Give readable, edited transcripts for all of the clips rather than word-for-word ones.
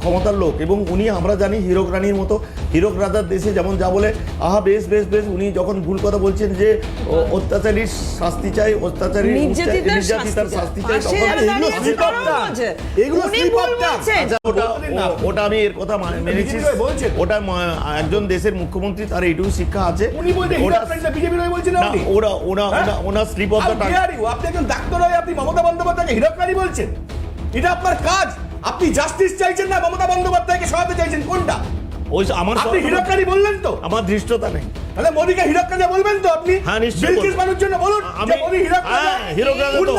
ক্ষমতার লোক, এবং উনি আমরা জানি হীরক রানীর মতো হীরক রাজার দেশে যেমন যা বলে আহা বেশ বেশ বেশ, উনি যখন ভুল কথা বলছেন যে অত্যাচারীর শাস্তি চাই, অত্যাচারী নির্যাতিতার শাস্তি চাই, ওটা আমি এর কথা মেনেছি। ওটা একজন দেশের মুখ্যমন্ত্রী, তার এইটুকু শিক্ষা আছে। ওনার স্লিপ অফ দ্য টাং। আপনি একজন ডাক্তার হয়ে আপনি মমতা বন্দ্যোপাধ্যায়কে হীরক রানী বলছেন? এটা আপনার কাজ। আপনি জাস্টিস চাইছেন না মমতা বন্দ্যোপাধ্যায়কে সহায়তা চাইছেন, কোনটা? আপনি হীরক রানী বললেন তো? আমার দৃষ্টতা নেই। তাহলে মোদিকে হীরক রাজা বলবেন তো আপনি? হ্যাঁ, নিশ্চয়ই। বিলকিস বানুর জন্য বলুন যে মোদি হীরক রাজা। হীরক রাজা তো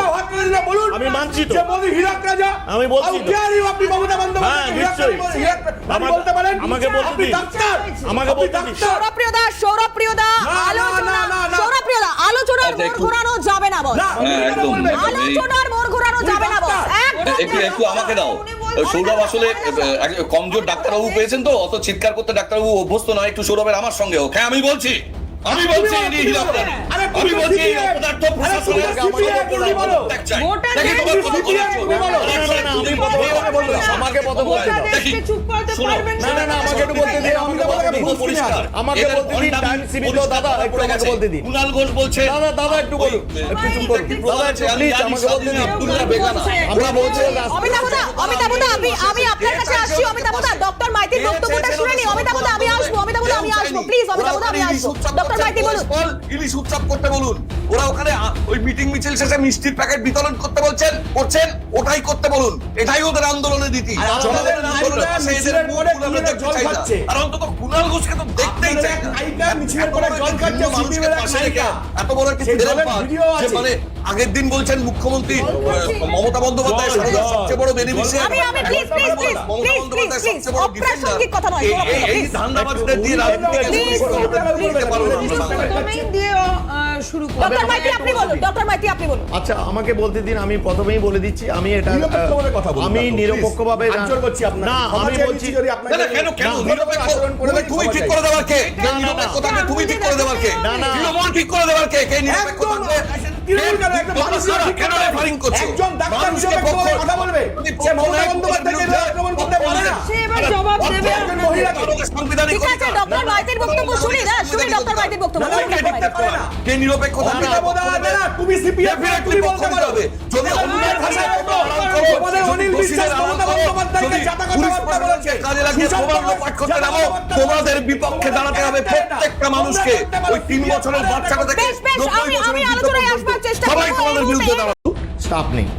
বলুন, আমি মানছি তো যে মোদি হীরক রাজা। আমি বলছি তো। আপনি মমতা বন্দ্যোপাধ্যায়কে হীরক রানী বলতে পারেন? আমাকে বলতে দিন। আমাকে বলতে দিন। সৌরপ্রিয়দা আলোচনার মোড় ঘোরানো যাবে না বস। আলোচনার মোড় ঘোরানো যাবে না বস। একটু আমাকে দাও। সৌরভ আসলে কমজোর ডাক্তারবাবু পেয়েছেন তো, অত চিৎকার করতে ডাক্তারবাবু অভ্যস্ত নয়। একটু সৌরভের আমার সঙ্গে হোক। হ্যাঁ, আমি বলছি আমি বলছি অপদার্থ প্রশাসনের আমাকে বলতে দিন। কুণাল ঘোষ বলছে দাদা একটু বলুন, একটু চুপ করুন দাদা, আমাকে বলতে দিন। আমরা বলছি আমি আপনার কাছে আসছি। অমিতাভদা, ডক্টর মাইতির বক্তব্যটা শুনে নি। অমিতাভদা আমি আসবো, আমি আসবো প্লিজ। অমিতাভদা আমি আসবো। ডক্টর মাইতি বলুন। ইলিশ উৎসব করতে বলুন। ওরা ওখানে ওই মিটিং মিছিল শেষে মিষ্টির প্যাকেট বিতরণ করতে করছেন, ওটাই করতে বলুন। এটাই ওদের আন্দোলনের নীতি। আর অন্তত কুণাল ঘোষকে তো দেখতেই চাই না। এত বড় একটা মানে আগের দিন বলছেন মুখ্যমন্ত্রী মমতা বন্দ্যোপাধ্যায় সবচেয়ে বড় বেনিফিশিয়ারি, মমতা বন্দ্যোপাধ্যায় সবচেয়ে বড় ডিফেন্ডার। এই ধান্দাবাজদের দিয়ে রাজনীতি আচ্ছা, আমাকে বলতে দিন। আমি প্রথমেই বলে দিচ্ছি, আমি এটা আমি নিরপেক্ষভাবে না, আমি বলছি তুমি ঠিক করে দেওয়ার কে? তুমি ঠিক করে দেওয়ার কে? ঠিক করে দেওয়ার কে? কে নিরপেক্ষ থাকবে? একজন ডাক্তার হিসেবে কথা বলবে সে মমতা বন্দ্যোপাধ্যায়কে আক্রমণ করতে পারে না। সে এবার জবাব দেবে। ঠিক আছে, ডক্টর মাইতির বক্তব্য শুনি না, শুনি ডক্টর মাইতির বক্তব্য। কে নিরপেক্ষ থাকবে? তুমি সিপিএম তুমি বলতে পারো যদি অন্যের ভাষায় তোমাদের অনিল বিশ্বাস মমতা বন্দ্যোপাধ্যায়কে জাতা কথা বলেছে, কাজে লাগিয়ে প্রমাণ লোপাট করতে নামো। তোমাদের বিপক্ষে দাঁড়াতে হবে প্রত্যেকটা মানুষকে। ওই 3 বছরের বাচ্চাটা থেকে 90 বছরের আলোচনায় আসবার চেষ্টা করব। সবাই তোমাদের বিরুদ্ধে দাঁড়াবে। স্টাফ নেই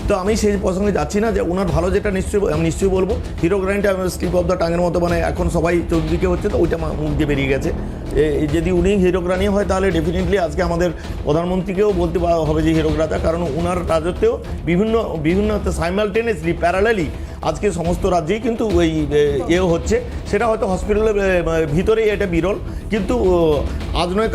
তো আমি সেই প্রসঙ্গে যাচ্ছি না। যে ওনার ভালো যেটা আমি নিশ্চয়ই বলবো, হিরো গ্রাইনটা স্লিপ অফ দ্য টাঙের মতো, মানে এখন সবাই চৌদিকে হচ্ছে, তো ওইটা মুখ দিয়ে বেরিয়ে গেছে। যদি উনি হিরো রানী হয় তাহলে ডেফিনেটলি আজকে আমাদের প্রধানমন্ত্রীকেও বলতে হবে যে হিরো রাজা, কারণ ওনার রাজত্বেও বিভিন্ন সাইমালটেনিয়াসলি প্যারালালি আজকে সমস্ত রাজ্যেই কিন্তু ওই হচ্ছে। সেটা হয়তো হসপিটালের ভিতরেই এটা বিরল, কিন্তু আজ নয়